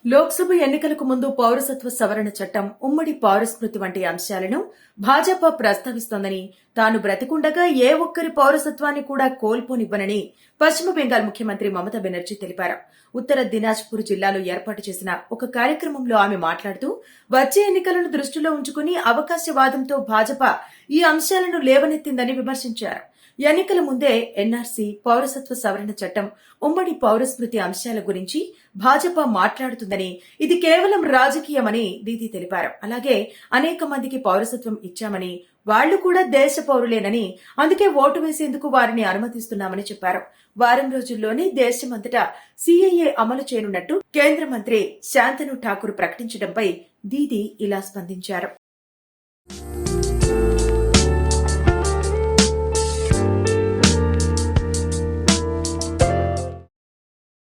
లోక్సభ ఎన్నికలకు ముందు పౌరసత్వ సవరణ చట్టం, ఉమ్మడి పౌరస్మృతి వంటి అంశాలను భాజపా ప్రస్తావిస్తోందని, తాను బ్రతికుండగా ఏ ఒక్కరి పౌరసత్వాన్ని కూడా కోల్పోనివ్వనని పశ్చిమ బెంగాల్ ముఖ్యమంత్రి మమతా బెనర్జీ తెలిపారు. ఉత్తర దినాజ్పూర్ జిల్లాలో ఏర్పాటు చేసిన ఒక కార్యక్రమంలో ఆమె మాట్లాడుతూ, వచ్చే ఎన్నికలను దృష్టిలో ఉంచుకుని అవకాశవాదంతో భాజపా ఈ అంశాలను లేవనెత్తిందని విమర్శించారు. ఎన్నికల ముందే ఎన్ఆర్సీ, పౌరసత్వ సవరణ చట్టం, ఉమ్మడి పౌరస్మృతి అంశాల గురించి భాజపా మాట్లాడుతుందని, ఇది కేవలం రాజకీయమని దీదీ తెలిపారు. అలాగే అనేక మందికి పౌరసత్వం ఇచ్చామని, వాళ్లు కూడా దేశ పౌరులేనని, అందుకే ఓటు వేసేందుకు వారిని అనుమతిస్తున్నామని చెప్పారు. వారం రోజుల్లోనే దేశమంతటా సీఏఏ అమలు చేయనున్నట్టు కేంద్ర మంత్రి శాంతను ఠాకూర్ ప్రకటించడంపై దీదీ ఇలా స్పందించారు.